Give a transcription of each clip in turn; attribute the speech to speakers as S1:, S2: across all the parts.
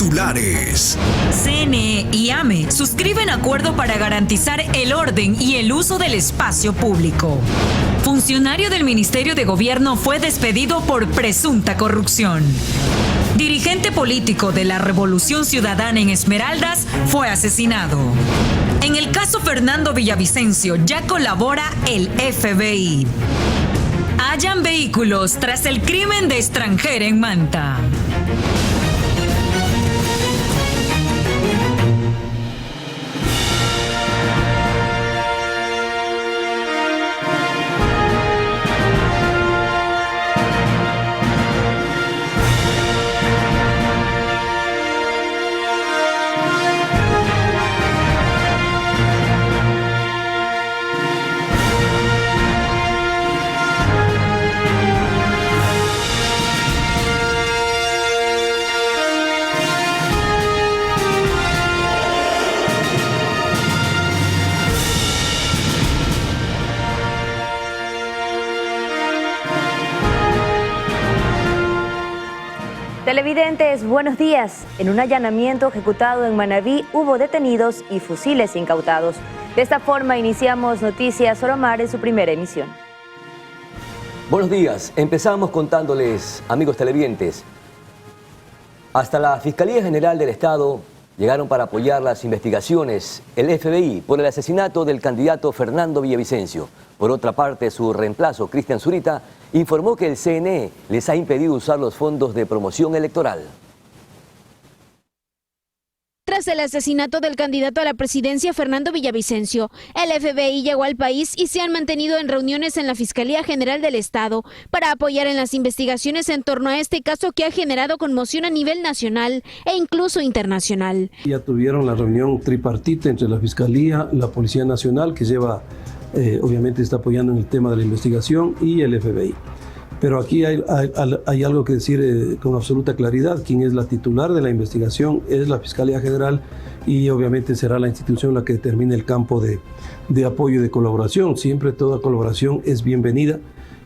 S1: Titulares.
S2: CNE y AME suscriben acuerdo para garantizar el orden y el uso del espacio público. Funcionario del Ministerio de Gobierno fue despedido por presunta corrupción. Dirigente político de la Revolución Ciudadana en Esmeraldas fue asesinado. En el caso Fernando Villavicencio ya colabora el FBI. Hallan vehículos tras el crimen de extranjera en Manta.
S3: Televidentes, buenos días. En un allanamiento ejecutado en Manabí hubo detenidos y fusiles incautados. De esta forma iniciamos Noticias Soromar en su primera emisión.
S4: Buenos días. Empezamos contándoles, amigos televidentes, hasta la Fiscalía General del Estado llegaron para apoyar las investigaciones, el FBI, por el asesinato del candidato Fernando Villavicencio. Por otra parte, su reemplazo, Cristian Zurita, informó que el CNE les ha impedido usar los fondos de promoción electoral.
S5: Tras el asesinato del candidato a la presidencia Fernando Villavicencio, el FBI llegó al país y se han mantenido en reuniones en la Fiscalía General del Estado para apoyar en las investigaciones en torno a este caso que ha generado conmoción a nivel nacional e incluso internacional.
S6: Ya tuvieron la reunión tripartita entre la Fiscalía, la Policía Nacional, que obviamente está apoyando en el tema de la investigación, y el FBI. Pero aquí hay algo que decir con absoluta claridad. Quien es la titular de la investigación es la Fiscalía General y obviamente será la institución la que determine el campo de apoyo y de colaboración. Siempre toda colaboración es bienvenida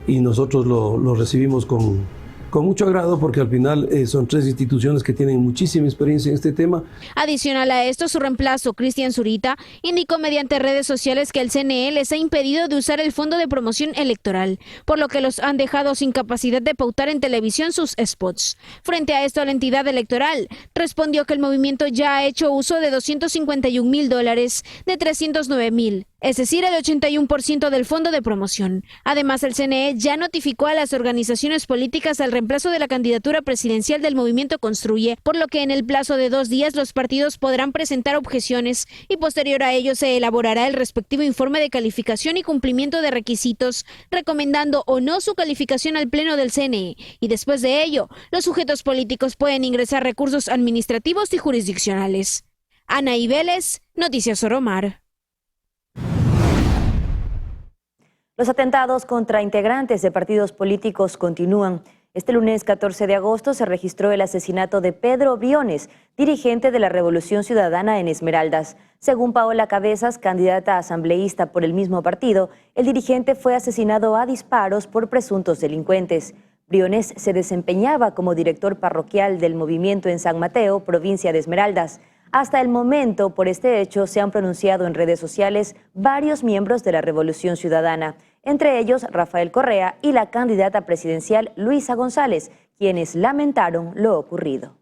S6: y nosotros lo recibimos con mucho agrado porque al final son tres instituciones que tienen muchísima experiencia en este tema.
S5: Adicional a esto, su reemplazo, Cristian Zurita, indicó mediante redes sociales que el CNE les ha impedido de usar el Fondo de Promoción Electoral, por lo que los han dejado sin capacidad de pautar en televisión sus spots. Frente a esto, la entidad electoral respondió que el movimiento ya ha hecho uso de $251,000 de 309,000. Es decir, el 81% del fondo de promoción. Además, el CNE ya notificó a las organizaciones políticas al reemplazo de la candidatura presidencial del Movimiento Construye, por lo que en el plazo de 2 días los partidos podrán presentar objeciones y posterior a ello se elaborará el respectivo informe de calificación y cumplimiento de requisitos, recomendando o no su calificación al Pleno del CNE. Y después de ello, los sujetos políticos pueden ingresar recursos administrativos y jurisdiccionales. Anaí Vélez, Noticias Soromar.
S3: Los atentados contra integrantes de partidos políticos continúan. Este lunes 14 de agosto se registró el asesinato de Pedro Briones, dirigente de la Revolución Ciudadana en Esmeraldas. Según Paola Cabezas, candidata asambleísta por el mismo partido, el dirigente fue asesinado a disparos por presuntos delincuentes. Briones se desempeñaba como director parroquial del movimiento en San Mateo, provincia de Esmeraldas. Hasta el momento, por este hecho, se han pronunciado en redes sociales varios miembros de la Revolución Ciudadana, entre ellos Rafael Correa y la candidata presidencial Luisa González, quienes lamentaron lo ocurrido.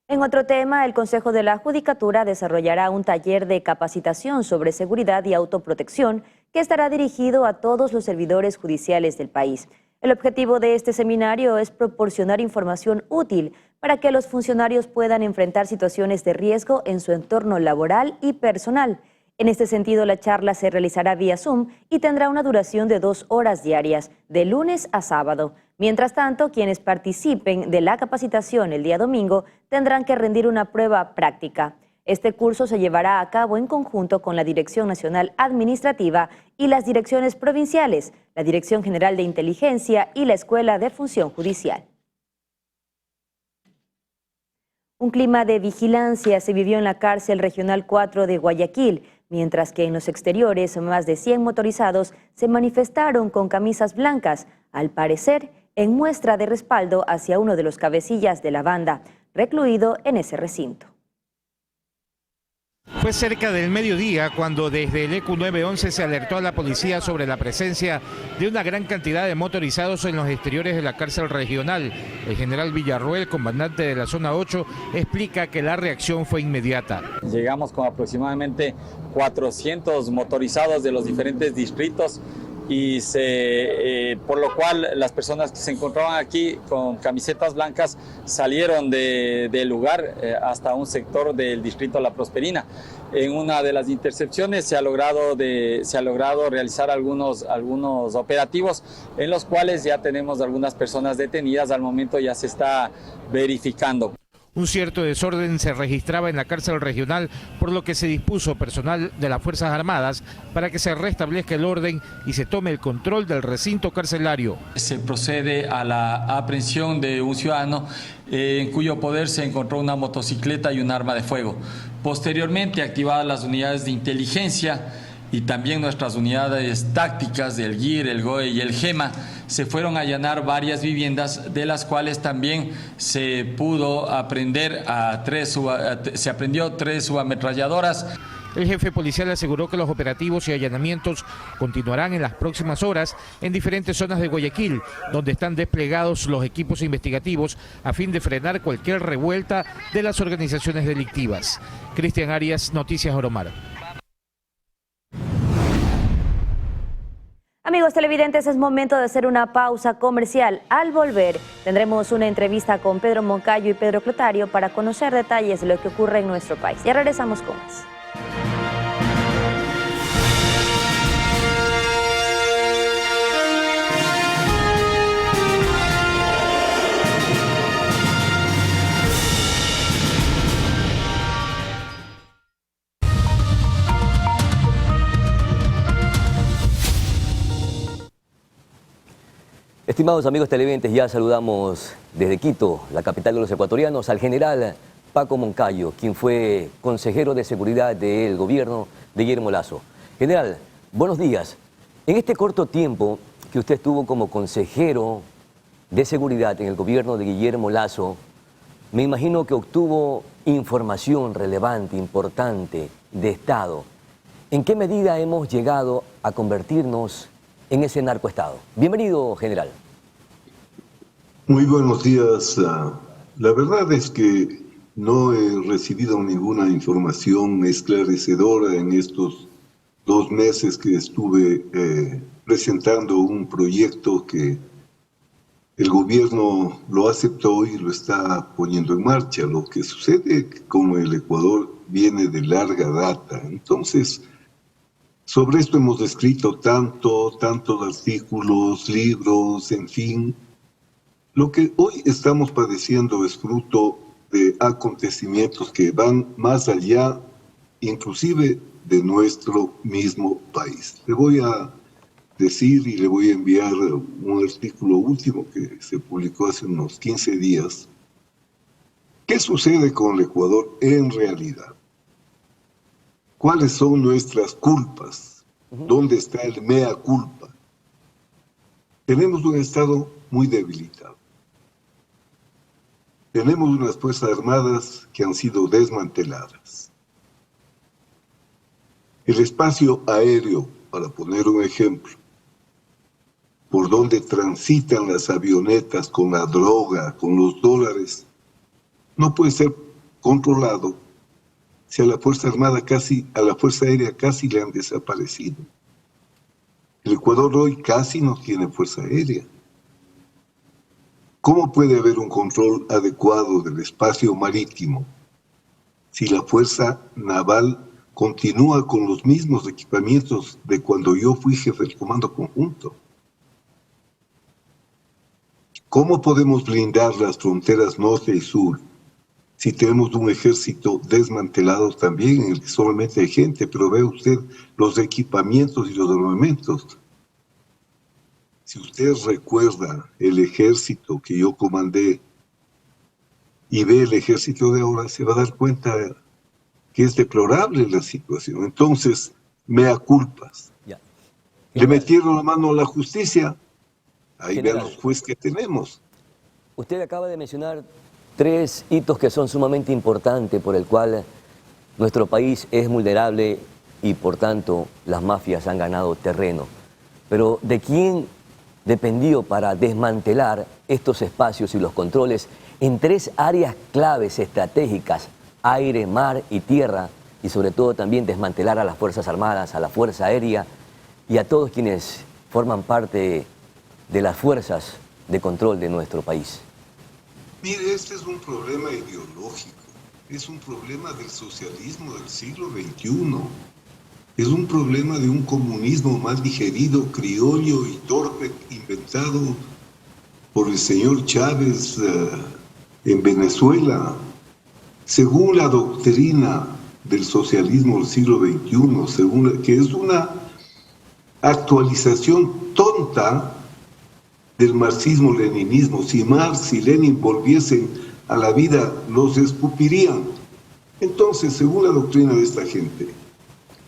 S3: En otro tema, el Consejo de la Judicatura desarrollará un taller de capacitación sobre seguridad y autoprotección que estará dirigido a todos los servidores judiciales del país. El objetivo de este seminario es proporcionar información útil para que los funcionarios puedan enfrentar situaciones de riesgo en su entorno laboral y personal. En este sentido, la charla se realizará vía Zoom y tendrá una duración de 2 horas diarias, de lunes a sábado. Mientras tanto, quienes participen de la capacitación el día domingo tendrán que rendir una prueba práctica. Este curso se llevará a cabo en conjunto con la Dirección Nacional Administrativa y las direcciones provinciales, la Dirección General de Inteligencia y la Escuela de Función Judicial. Un clima de vigilancia se vivió en la cárcel regional 4 de Guayaquil, mientras que en los exteriores más de 100 motorizados se manifestaron con camisas blancas. Al parecer, en muestra de respaldo hacia uno de los cabecillas de la banda, recluido en ese recinto.
S1: Fue cerca del mediodía cuando desde el ECU 911 se alertó a la policía sobre la presencia de una gran cantidad de motorizados en los exteriores de la cárcel regional. El general Villarroel, comandante de la zona 8, explica que la reacción fue inmediata.
S7: Llegamos con aproximadamente 400 motorizados de los diferentes distritos y por lo cual las personas que se encontraban aquí con camisetas blancas salieron del lugar hasta un sector del distrito La Prosperina. En una de las intercepciones se ha logrado realizar algunos operativos en los cuales ya tenemos algunas personas detenidas. Al momento ya se está verificando.
S1: Un cierto desorden se registraba en la cárcel regional, por lo que se dispuso personal de las Fuerzas Armadas para que se restablezca el orden y se tome el control del recinto carcelario.
S7: Se procede a la aprehensión de un ciudadano en cuyo poder se encontró una motocicleta y un arma de fuego. Posteriormente, activadas las unidades de inteligencia y también nuestras unidades tácticas del GIR, el GOE y el GEMA, se fueron a allanar varias viviendas, de las cuales también se pudo aprender se aprendió 3 subametralladoras.
S1: El jefe policial aseguró que los operativos y allanamientos continuarán en las próximas horas en diferentes zonas de Guayaquil, donde están desplegados los equipos investigativos a fin de frenar cualquier revuelta de las organizaciones delictivas. Cristian Arias, Noticias Oromar.
S3: Amigos televidentes, es momento de hacer una pausa comercial. Al volver, tendremos una entrevista con Pedro Moncayo y Pedro Clotario para conocer detalles de lo que ocurre en nuestro país. Ya regresamos con más.
S4: Estimados amigos televidentes, ya saludamos desde Quito, la capital de los ecuatorianos, al general Paco Moncayo, quien fue consejero de seguridad del gobierno de Guillermo Lasso. General, buenos días. En este corto tiempo que usted estuvo como consejero de seguridad en el gobierno de Guillermo Lasso, me imagino que obtuvo información relevante, importante, de Estado. ¿En qué medida hemos llegado a convertirnos en ese narcoestado? Bienvenido, general.
S8: Muy buenos días. La verdad es que no he recibido ninguna información esclarecedora en estos 2 meses que estuve presentando un proyecto que el gobierno lo aceptó y lo está poniendo en marcha. Lo que sucede con el Ecuador viene de larga data. Entonces, sobre esto hemos escrito tantos artículos, libros, en fin. Lo que hoy estamos padeciendo es fruto de acontecimientos que van más allá, inclusive de nuestro mismo país. Le voy a decir y le voy a enviar un artículo último que se publicó hace unos 15 días. ¿Qué sucede con el Ecuador en realidad? ¿Cuáles son nuestras culpas? ¿Dónde está el mea culpa? Tenemos un Estado muy debilitado. Tenemos unas Fuerzas Armadas que han sido desmanteladas. El espacio aéreo, para poner un ejemplo, por donde transitan las avionetas con la droga, con los dólares, no puede ser controlado si a la Fuerza Armada a la Fuerza Aérea casi le han desaparecido. El Ecuador hoy casi no tiene Fuerza Aérea. ¿Cómo puede haber un control adecuado del espacio marítimo si la Fuerza Naval continúa con los mismos equipamientos de cuando yo fui jefe del Comando Conjunto? ¿Cómo podemos blindar las fronteras norte y sur si tenemos un ejército desmantelado también en el que solamente hay gente? Pero ve usted los equipamientos y los armamentos. Si usted recuerda el ejército que yo comandé y ve el ejército de ahora, se va a dar cuenta que es deplorable la situación. Entonces, mea culpas.
S4: Ya.
S8: Le metieron la mano a la justicia. Ahí vean los jueces que tenemos.
S4: Usted acaba de mencionar 3 hitos que son sumamente importantes por el cual nuestro país es vulnerable y por tanto las mafias han ganado terreno. Pero ¿de quién dependió para desmantelar estos espacios y los controles en 3 áreas claves estratégicas, aire, mar y tierra, y sobre todo también desmantelar a las Fuerzas Armadas, a la Fuerza Aérea y a todos quienes forman parte de las fuerzas de control de nuestro país?
S8: Mire, este es un problema ideológico, es un problema del socialismo del siglo XXI, es un problema de un comunismo mal digerido, criollo y torpe, inventado por el señor Chávez en Venezuela. Según la doctrina del socialismo del siglo XXI, que es una actualización tonta del marxismo-leninismo. Si Marx y Lenin volviesen a la vida, los escupirían. Entonces, según la doctrina de esta gente,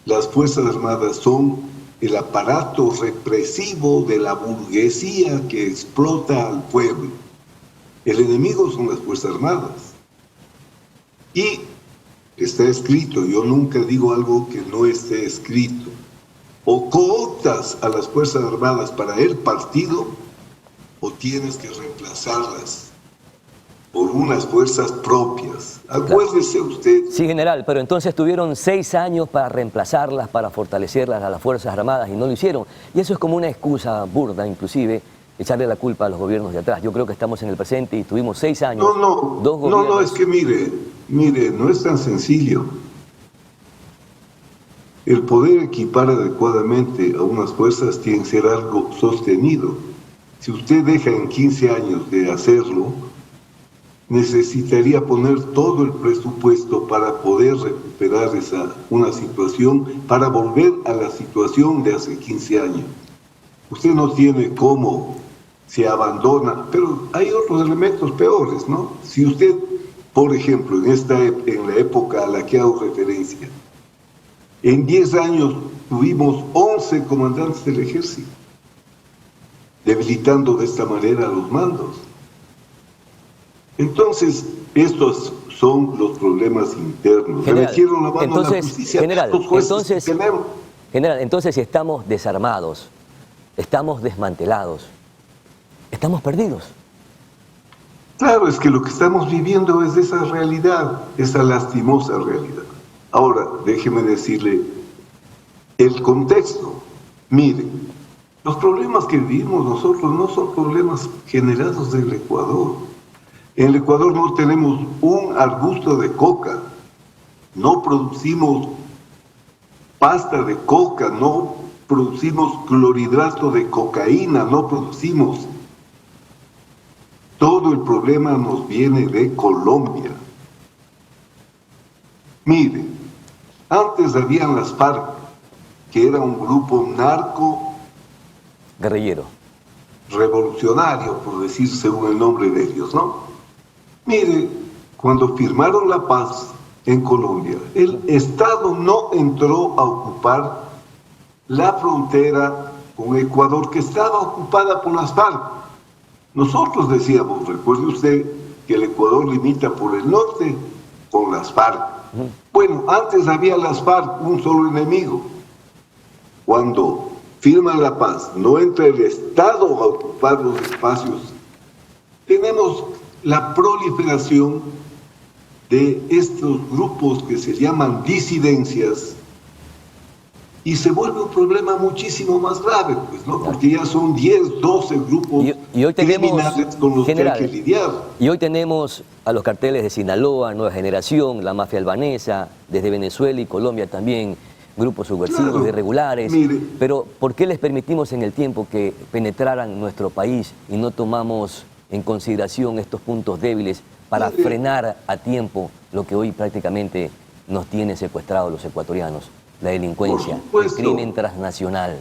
S8: las Fuerzas Armadas son el aparato represivo de la burguesía que explota al pueblo. El enemigo son las Fuerzas Armadas. Y está escrito, yo nunca digo algo que no esté escrito. O cooptas a las Fuerzas Armadas para el partido, o tienes que reemplazarlas por unas fuerzas propias. Acuérdese usted.
S4: Sí, general, pero entonces tuvieron 6 años para reemplazarlas, para fortalecerlas a las Fuerzas Armadas y no lo hicieron. Y eso es como una excusa burda, inclusive, echarle la culpa a los gobiernos de atrás. Yo creo que estamos en el presente y tuvimos 6 años.
S8: No, es que mire, no es tan sencillo. El poder equipar adecuadamente a unas fuerzas tiene que ser algo sostenido. Si usted deja en 15 años de hacerlo, necesitaría poner todo el presupuesto para poder recuperar una situación, para volver a la situación de hace 15 años. Usted no tiene cómo, se abandona, pero hay otros elementos peores, ¿no? Si usted, por ejemplo, en la época a la que hago referencia, en 10 años tuvimos 11 comandantes del ejército, debilitando de esta manera los mandos. Entonces, estos son los problemas internos.
S4: General,
S8: metieron la mano a la justicia.
S4: General, entonces si estamos desarmados, estamos desmantelados, estamos perdidos.
S8: Claro, es que lo que estamos viviendo es esa realidad, esa lastimosa realidad. Ahora, déjeme decirle el contexto. Mire, los problemas que vivimos nosotros no son problemas generados del Ecuador. En el Ecuador no tenemos un arbusto de coca, no producimos pasta de coca, no producimos clorhidrato de cocaína, no producimos. Todo el problema nos viene de Colombia. Mire, antes habían las FARC, que era un grupo narco
S4: guerrillero,
S8: revolucionario, por decir según el nombre de ellos, ¿no? Mire, cuando firmaron la paz en Colombia, el Estado no entró a ocupar la frontera con Ecuador, que estaba ocupada por las FARC. Nosotros decíamos, recuerde usted, que el Ecuador limita por el norte con las FARC. Bueno, antes había las FARC, un solo enemigo. Cuando firman la paz, no entra el Estado a ocupar los espacios, tenemos la proliferación de estos grupos que se llaman disidencias y se vuelve un problema muchísimo más grave, pues, ¿no? Porque ya son 10, 12 grupos
S4: y hoy
S8: criminales con los que hay que lidiar.
S4: Y hoy tenemos a los carteles de Sinaloa, Nueva Generación, la mafia albanesa, desde Venezuela y Colombia también, grupos subversivos, irregulares.
S8: Mire,
S4: pero ¿por qué les permitimos en el tiempo que penetraran nuestro país y no tomamos en consideración estos puntos débiles para frenar a tiempo lo que hoy prácticamente nos tiene secuestrados los ecuatorianos? La delincuencia, el crimen transnacional.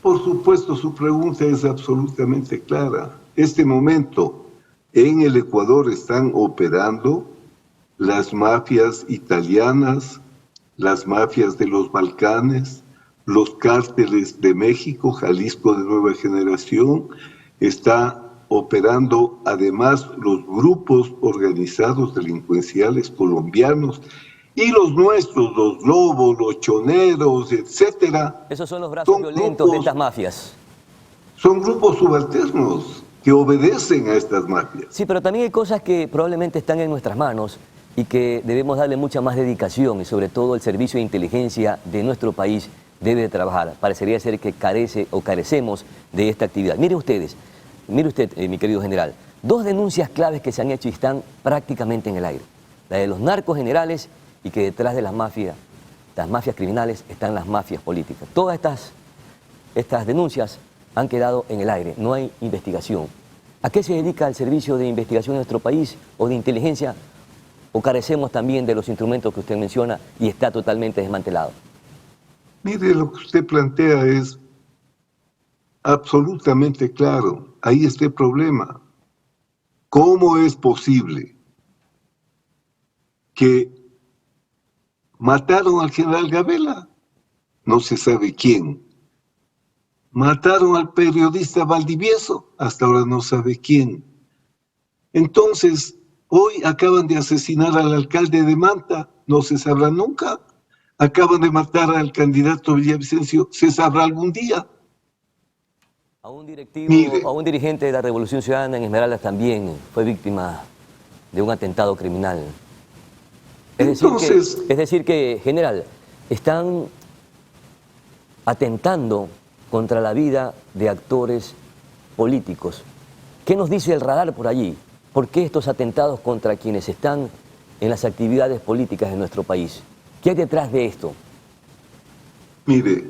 S8: Por supuesto, su pregunta es absolutamente clara. Este momento, en el Ecuador están operando las mafias italianas, las mafias de los Balcanes, los cárteles de México, Jalisco de Nueva Generación, está operando además los grupos organizados delincuenciales colombianos y los nuestros, los lobos, los choneros, etcétera.
S4: Esos son los brazos violentos de estas mafias.
S8: Son grupos subalternos que obedecen a estas mafias.
S4: Sí, pero también hay cosas que probablemente están en nuestras manos y que debemos darle mucha más dedicación, y sobre todo el servicio de inteligencia de nuestro país debe de trabajar. Parecería ser que carecemos de esta actividad. Mire usted, mi querido general, dos denuncias claves que se han hecho y están prácticamente en el aire. La de los narcos generales y que detrás de las mafias criminales están las mafias políticas. Todas estas denuncias han quedado en el aire, no hay investigación. ¿A qué se dedica el servicio de investigación en nuestro país o de inteligencia? ¿O carecemos también de los instrumentos que usted menciona y está totalmente desmantelado?
S8: Mire, lo que usted plantea es absolutamente claro. Ahí está el problema. ¿Cómo es posible que mataron al general Gabela? No se sabe quién. Mataron al periodista Valdivieso, hasta ahora no sabe quién. Entonces, hoy acaban de asesinar al alcalde de Manta, no se sabrá nunca. Acaban de matar al candidato Villavicencio, ¿se sabrá algún día?
S4: A un directivo, a un dirigente de la Revolución Ciudadana en Esmeraldas también fue víctima de un atentado criminal. Es decir que, general, están atentando contra la vida de actores políticos. ¿Qué nos dice el radar por allí? ¿Por qué estos atentados contra quienes están en las actividades políticas de nuestro país? ¿Qué hay detrás de esto?
S8: Mire,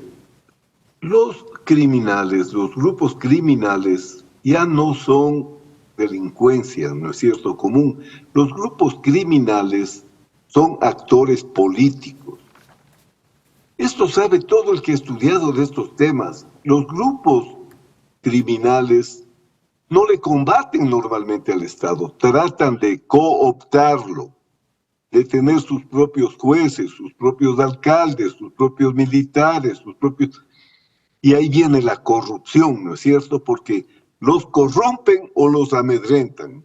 S8: los criminales, los grupos criminales ya no son delincuencia, ¿no es cierto?, común. Los grupos criminales son actores políticos. Esto sabe todo el que ha estudiado de estos temas. Los grupos criminales no le combaten normalmente al Estado, tratan de cooptarlo, de tener sus propios jueces, sus propios alcaldes, sus propios militares, Y ahí viene la corrupción, ¿no es cierto? Porque los corrompen o los amedrentan.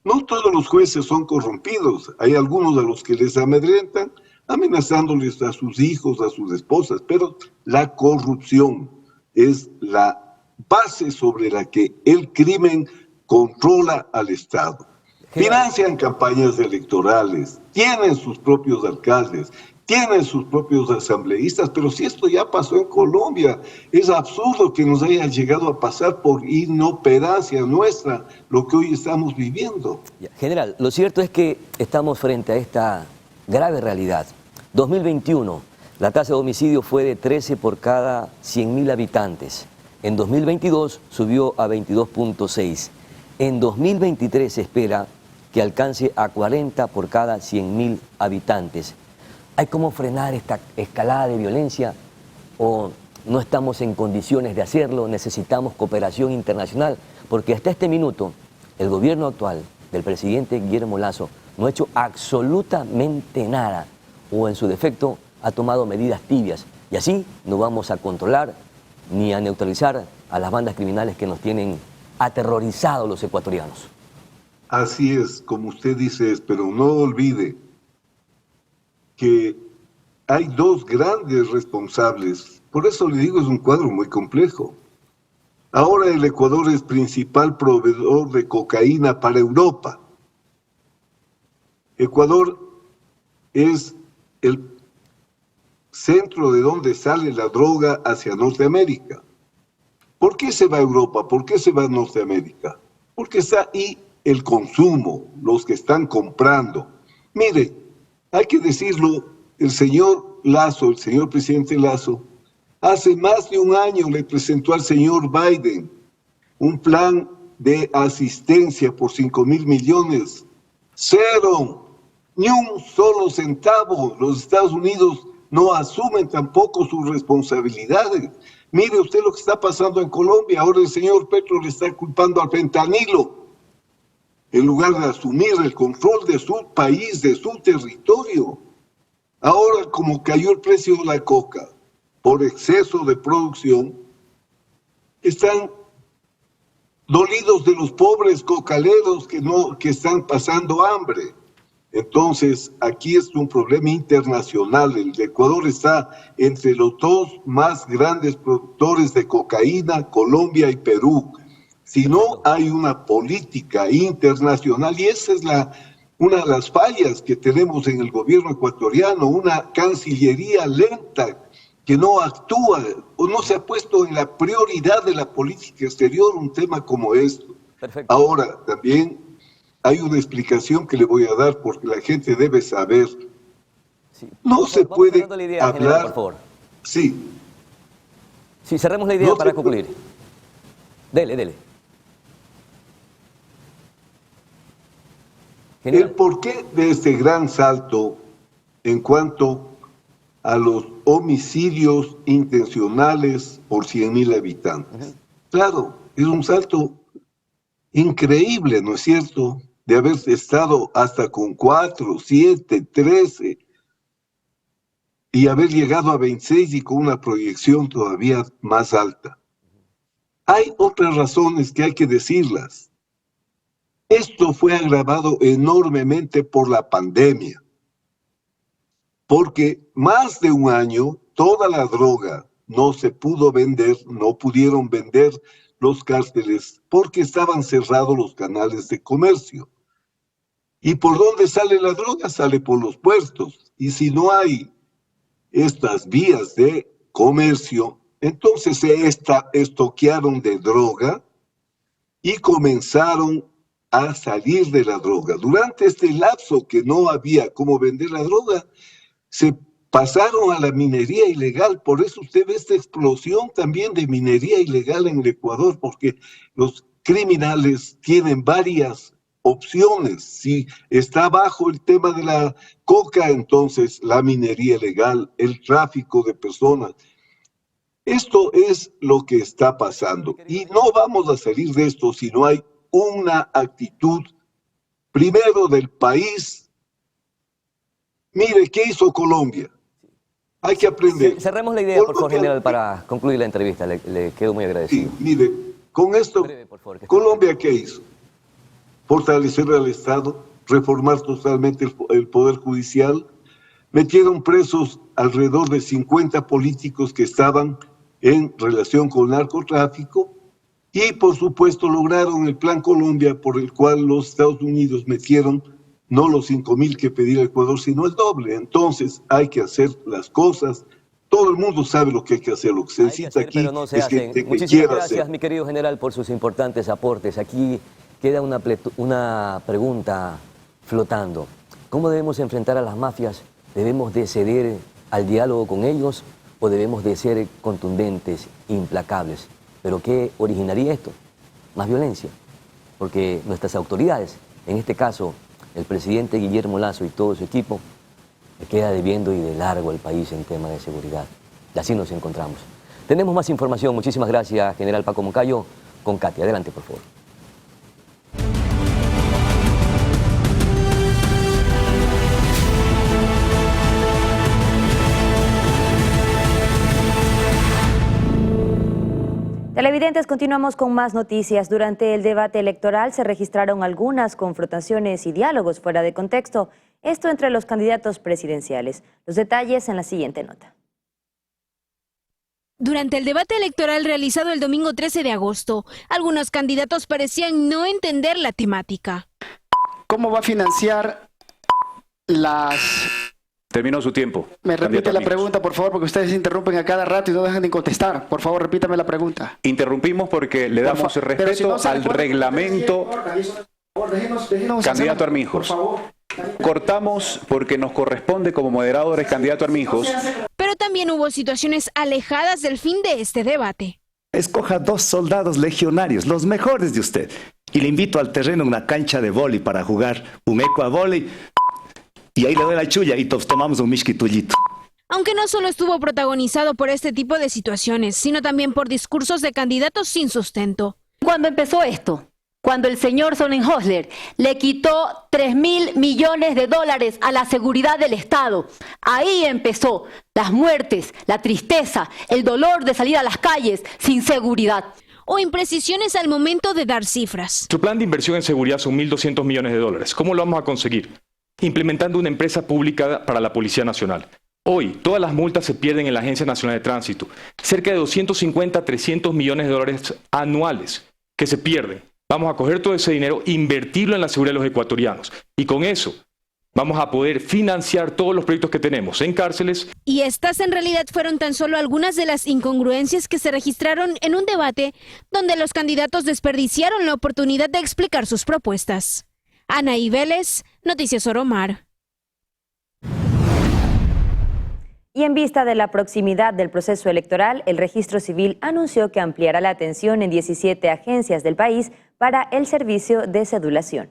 S8: No todos los jueces son corrompidos, hay algunos a los que les amedrentan, amenazándoles a sus hijos, a sus esposas, pero la corrupción es la base sobre la que el crimen controla al Estado. Financian campañas electorales, tienen sus propios alcaldes, tienen sus propios asambleístas, pero si esto ya pasó en Colombia, es absurdo que nos haya llegado a pasar por inoperancia nuestra lo que hoy estamos viviendo.
S4: General, lo cierto es que estamos frente a esta grave realidad. 2021, la tasa de homicidio fue de 13 por cada 100.000 habitantes. En 2022 subió a 22.6. En 2023 se espera que alcance a 40 por cada 100.000 habitantes. ¿Hay cómo frenar esta escalada de violencia o no estamos en condiciones de hacerlo? Necesitamos cooperación internacional, porque hasta este minuto el gobierno actual del presidente Guillermo Lasso no ha hecho absolutamente nada, o en su defecto ha tomado medidas tibias, y así no vamos a controlar ni a neutralizar a las bandas criminales que nos tienen aterrorizados los ecuatorianos.
S8: Así es, como usted dice, pero no olvide que hay dos grandes responsables. Por eso le digo, es un cuadro muy complejo. Ahora el Ecuador es principal proveedor de cocaína para Europa. Ecuador es el centro de donde sale la droga hacia Norteamérica. ¿Por qué se va a Europa? ¿Por qué se va a Norteamérica? Porque está ahí el consumo, los que están comprando. Mire, hay que decirlo, el señor Lasso, el señor presidente Lasso, hace más de un año le presentó al señor Biden un plan de asistencia por 5.000 millones. Cero, ni un solo centavo. Los Estados Unidos no asumen tampoco sus responsabilidades. Mire usted lo que está pasando en Colombia. Ahora el señor Petro le está culpando al fentanilo, en lugar de asumir el control de su país, de su territorio. Ahora, como cayó el precio de la coca, por exceso de producción, están dolidos de los pobres cocaleros que están pasando hambre. Entonces, aquí es un problema internacional. El Ecuador está entre los dos más grandes productores de cocaína, Colombia y Perú. Si no hay una política internacional, y esa es una de las fallas que tenemos en el gobierno ecuatoriano, una cancillería lenta que no actúa o no se ha puesto en la prioridad de la política exterior un tema como esto.
S4: Perfecto.
S8: Ahora, también hay una explicación que le voy a dar porque la gente debe saber.
S4: Sí.
S8: No se puede
S4: la idea,
S8: hablar...
S4: general, por favor.
S8: Sí.
S4: Sí, cerremos la idea para concluir. Dele.
S8: El porqué de este gran salto en cuanto a los homicidios intencionales por 100.000 habitantes. Claro, es un salto increíble, ¿no es cierto?, de haber estado hasta con 4, 7, 13 y haber llegado a 26 y con una proyección todavía más alta. Hay otras razones que hay que decirlas. Esto fue agravado enormemente por la pandemia, porque más de un año toda la droga no se pudo vender, no pudieron vender los cárteles porque estaban cerrados los canales de comercio. ¿Y por dónde sale la droga? Sale por los puertos. Y si no hay estas vías de comercio, entonces se estoquearon de droga y comenzaron a salir de la droga. Durante este lapso que no había cómo vender la droga, se pasaron a la minería ilegal. Por eso usted ve esta explosión también de minería ilegal en el Ecuador, porque los criminales tienen varias opciones. Si está bajo el tema de la coca, entonces la minería ilegal, el tráfico de personas. Esto es lo que está pasando. Y no vamos a salir de esto si no hay una actitud, primero del país. Mire, ¿qué hizo Colombia? Hay que aprender.
S4: Cerremos la idea, por favor, general, para concluir la entrevista. Le quedo muy agradecido.
S8: Sí, mire, con esto,
S4: Breve, por favor,
S8: Colombia, ¿qué hizo? Fortalecer al Estado, reformar totalmente el Poder Judicial. Metieron presos alrededor de 50 políticos que estaban en relación con el narcotráfico. Y, por supuesto, lograron el Plan Colombia, por el cual los Estados Unidos metieron no los 5.000 que pedía el Ecuador, sino el doble. Entonces, hay que hacer las cosas. Todo el mundo sabe lo que hay que hacer. Lo que se necesita aquí
S4: pero no se
S8: es
S4: hacen.
S8: que
S4: Muchísimas gracias,
S8: hacer.
S4: mi querido general, por sus importantes aportes. Aquí queda una pregunta flotando. ¿Cómo debemos enfrentar a las mafias? ¿Debemos de ceder al diálogo con ellos o debemos de ser contundentes, implacables? ¿Pero qué originaría esto? Más violencia. Porque nuestras autoridades, en este caso el presidente Guillermo Lasso y todo su equipo, le queda debiendo y de largo al país en tema de seguridad. Y así nos encontramos. Tenemos más información. Muchísimas gracias, general Paco Moncayo. Con Katy. Adelante, por favor.
S3: Televidentes, continuamos con más noticias. Durante el debate electoral se registraron algunas confrontaciones y diálogos fuera de contexto. Esto entre los candidatos presidenciales. Los detalles en la siguiente nota.
S5: Durante el debate electoral realizado el domingo 13 de agosto, algunos candidatos parecían no entender la temática.
S9: ¿Cómo va a financiar las...?
S10: Terminó su tiempo.
S9: Me repite la pregunta, por favor, porque ustedes interrumpen a cada rato y no dejan de contestar. Por favor, repítame la pregunta.
S10: Interrumpimos porque le damos respeto al reglamento. Candidato Arminjos.
S9: Por favor.
S10: Cortamos porque nos corresponde como moderadores, candidato Arminjos.
S5: Pero también hubo situaciones alejadas del fin de este debate.
S11: Escoja 2 soldados legionarios, los mejores de usted, y le invito al terreno, una cancha de vóley para jugar un eco vóley, y ahí le doy la chulla y tomamos un misquitullito.
S5: Aunque no solo estuvo protagonizado por este tipo de situaciones, sino también por discursos de candidatos sin sustento.
S12: Cuando empezó esto, cuando el señor Sonnenhösler le quitó $3.000 millones a la seguridad del Estado, ahí empezó. las muertes, la tristeza, el dolor de salir a las calles sin seguridad.
S5: O imprecisiones al momento de dar cifras.
S13: Su plan de inversión en seguridad son 1.200 millones de dólares. ¿Cómo lo vamos a conseguir? Implementando una empresa pública para la Policía Nacional. Hoy, todas las multas se pierden en la Agencia Nacional de Tránsito. Cerca de 250 a 300 millones de dólares anuales que se pierden. Vamos a coger todo ese dinero, invertirlo en la seguridad de los ecuatorianos. Y con eso vamos a poder financiar todos los proyectos que tenemos en cárceles.
S5: Y estas en realidad fueron tan solo algunas de las incongruencias que se registraron en un debate donde los candidatos desperdiciaron la oportunidad de explicar sus propuestas. Anaí Vélez, Noticias Oromar.
S3: Y en vista de la proximidad del proceso electoral, el Registro Civil anunció que ampliará la atención en 17 agencias del país para el servicio de cedulación.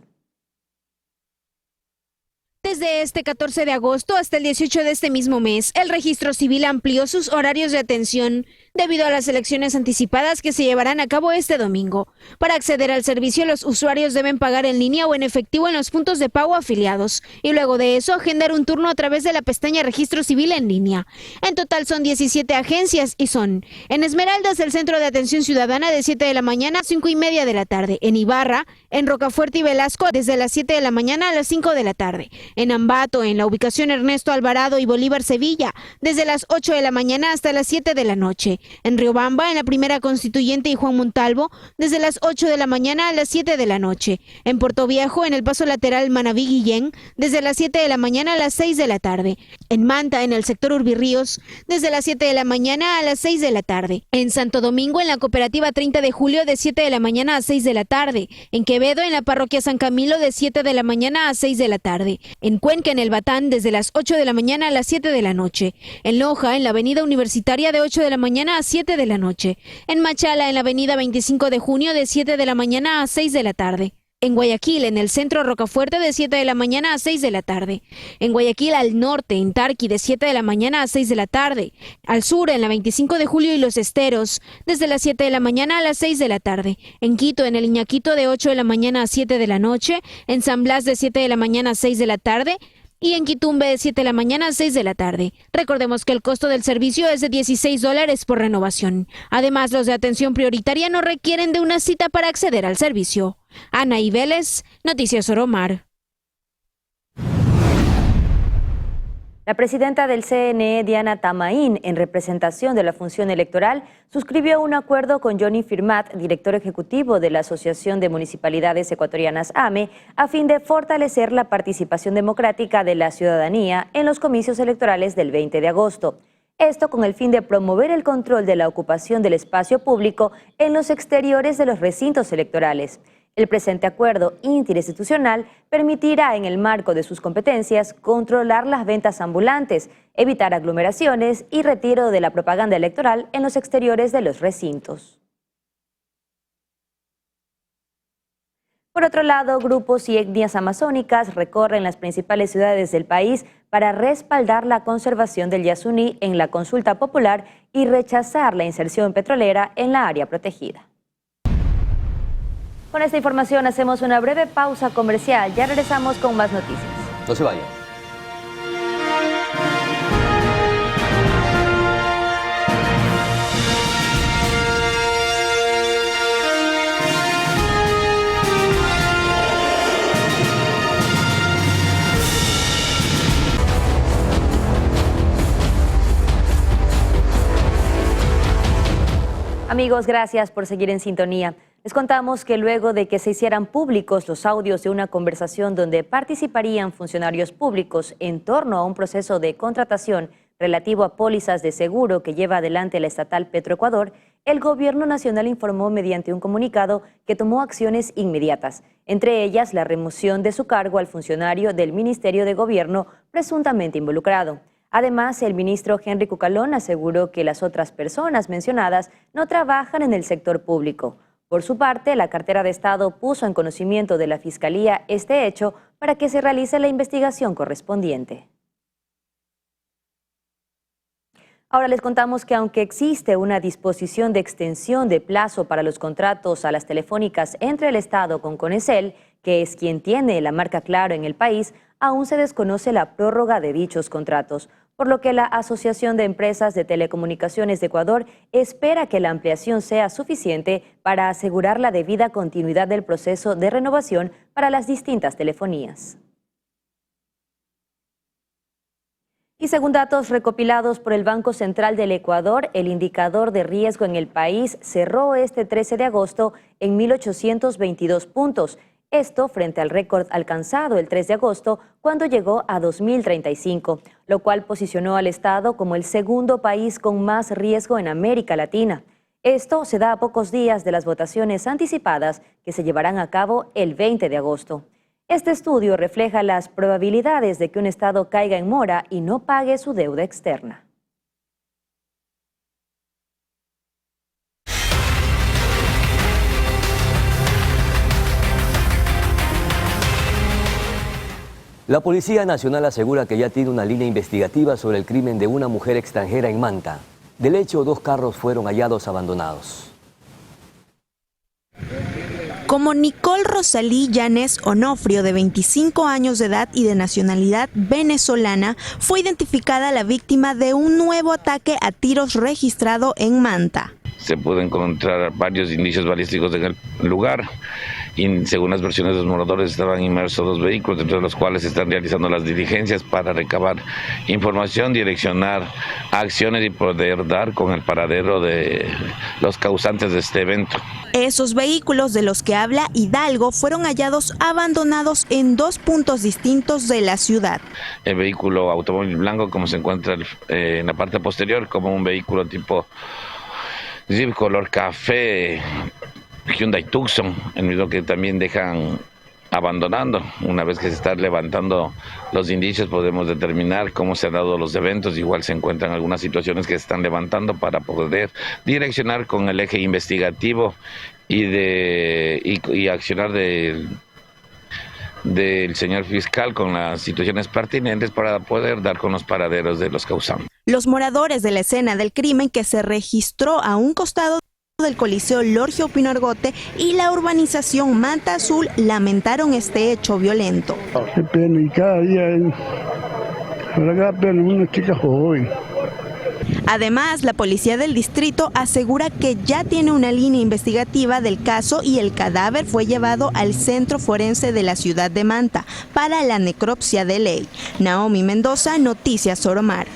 S5: Desde este 14 de agosto hasta el 18 de este mismo mes, el Registro Civil amplió sus horarios de atención debido a las elecciones anticipadas que se llevarán a cabo este domingo. Para acceder al servicio, los usuarios deben pagar en línea o en efectivo en los puntos de pago afiliados y luego de eso agendar un turno a través de la pestaña Registro Civil en línea. En total son 17 agencias y son: en Esmeraldas, el Centro de Atención Ciudadana, de 7 de la mañana a 5:30 de la tarde; en Ibarra, en Rocafuerte y Velasco, desde las 7 de la mañana a las 5 de la tarde; en Ambato, en la ubicación Ernesto Alvarado y Bolívar Sevilla, desde las 8 de la mañana hasta las 7 de la noche; en Riobamba, en la Primera Constituyente y Juan Montalvo, desde las 8 de la mañana a las 7 de la noche; en Puerto Viejo, en el Paso Lateral Manaví Guillén, desde las 7 de la mañana a las 6 de la tarde; en Manta, en el sector Urbirríos, desde las 7 de la mañana a las 6 de la tarde; en Santo Domingo, en la Cooperativa 30 de Julio, de 7 de la mañana a 6 de la tarde; en Quevedo, en la Parroquia San Camilo, de 7 de la mañana a 6 de la tarde; en Cuenca, en el Batán, desde las 8 de la mañana a las 7 de la noche; en Loja, en la Avenida Universitaria, de 8 de la mañana a 7 de la noche; en Machala, en la Avenida 25 de Junio, de 7 de la mañana a 6 de la tarde; en Guayaquil, en el centro Rocafuerte, de 7 de la mañana a 6 de la tarde; en Guayaquil al norte, en Tarqui, de 7 de la mañana a 6 de la tarde; al sur, en la 25 de Julio y Los Esteros, desde las 7 de la mañana a las 6 de la tarde; en Quito, en el Iñaquito, de 8 de la mañana a 7 de la noche; en San Blas, de 7 de la mañana a 6 de la tarde; y en Quitumbe, de 7 de la mañana a 6 de la tarde. Recordemos que el costo del servicio es de $16 por renovación. Además, los de atención prioritaria no requieren de una cita para acceder al servicio. Anaí Vélez, Noticias Oromar.
S3: La presidenta del CNE, Diana Tamaín, en representación de la función electoral, suscribió un acuerdo con Johnny Firmat, director ejecutivo de la Asociación de Municipalidades Ecuatorianas AME, a fin de fortalecer la participación democrática de la ciudadanía en los comicios electorales del 20 de agosto. Esto con el fin de promover el control de la ocupación del espacio público en los exteriores de los recintos electorales. El presente acuerdo interinstitucional permitirá, en el marco de sus competencias, controlar las ventas ambulantes, evitar aglomeraciones y retiro de la propaganda electoral en los exteriores de los recintos. Por otro lado, grupos y etnias amazónicas recorren las principales ciudades del país para respaldar la conservación del Yasuní en la consulta popular y rechazar la inserción petrolera en la área protegida. Con esta información hacemos una breve pausa comercial. Ya regresamos con más noticias.
S4: No se vayan.
S3: Amigos, gracias por seguir en sintonía. Les contamos que luego de que se hicieran públicos los audios de una conversación donde participarían funcionarios públicos en torno a un proceso de contratación relativo a pólizas de seguro que lleva adelante la estatal Petroecuador, el Gobierno Nacional informó mediante un comunicado que tomó acciones inmediatas, entre ellas la remoción de su cargo al funcionario del Ministerio de Gobierno presuntamente involucrado. Además, el ministro Henry Cucalón aseguró que las otras personas mencionadas no trabajan en el sector público. Por su parte, la cartera de Estado puso en conocimiento de la Fiscalía este hecho para que se realice la investigación correspondiente. Ahora les contamos que aunque existe una disposición de extensión de plazo para los contratos a las telefónicas entre el Estado con Conecel, que es quien tiene la marca Claro en el país, aún se desconoce la prórroga de dichos contratos, por lo que la Asociación de Empresas de Telecomunicaciones de Ecuador espera que la ampliación sea suficiente para asegurar la debida continuidad del proceso de renovación para las distintas telefonías. Y según datos recopilados por el Banco Central del Ecuador, el indicador de riesgo en el país cerró este 13 de agosto en 1.822 puntos. Esto frente al récord alcanzado el 3 de agosto, cuando llegó a 2.035, lo cual posicionó al Estado como el segundo país con más riesgo en América Latina. Esto se da a pocos días de las votaciones anticipadas que se llevarán a cabo el 20 de agosto. Este estudio refleja las probabilidades de que un Estado caiga en mora y no pague su deuda externa.
S4: La Policía Nacional asegura que ya tiene una línea investigativa sobre el crimen de una mujer extranjera en Manta. Del hecho, 2 carros fueron hallados abandonados.
S14: Como Nicole Rosalí Llanes Onofrio, de 25 años de edad y de nacionalidad venezolana, fue identificada la víctima de un nuevo ataque a tiros registrado en Manta.
S15: Se pudo encontrar varios indicios balísticos en el lugar y según las versiones de los moradores estaban inmersos 2 vehículos, dentro de los cuales se están realizando las diligencias para recabar información, direccionar acciones y poder dar con el paradero de los causantes de este evento.
S14: Esos vehículos de los que habla Hidalgo fueron hallados abandonados en 2 puntos distintos de la ciudad.
S15: El vehículo automóvil blanco, como se encuentra en la parte posterior, como un vehículo tipo Jeep color café, Hyundai Tucson, el mismo que también dejan abandonando. Una vez que se están levantando los indicios, podemos determinar cómo se han dado los eventos. Igual se encuentran algunas situaciones que se están levantando para poder direccionar con el eje investigativo y accionar del señor fiscal con las situaciones pertinentes para poder dar con los paraderos de los causantes.
S14: Los moradores de la escena del crimen, que se registró a un costado del Coliseo Lorgio Pino Argote y la urbanización Manta Azul, lamentaron este hecho violento.
S16: Qué pena, y cada día pena una chica joven.
S14: Además, la policía del distrito asegura que ya tiene una línea investigativa del caso y el cadáver fue llevado al centro forense de la ciudad de Manta para la necropsia de ley. Naomi Mendoza, Noticias Soromar.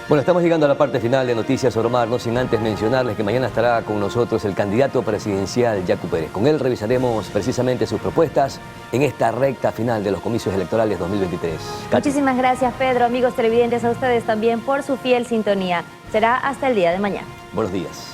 S4: Bueno, estamos llegando a la parte final de Noticias Soromar, no sin antes mencionarles que mañana estará con nosotros el candidato presidencial Yacu Pérez. Con él revisaremos precisamente sus propuestas en esta recta final de los comicios electorales 2023.
S3: Muchísimas gracias, Pedro. Amigos televidentes, a ustedes también por su fiel sintonía. Será hasta el día de mañana.
S4: Buenos días.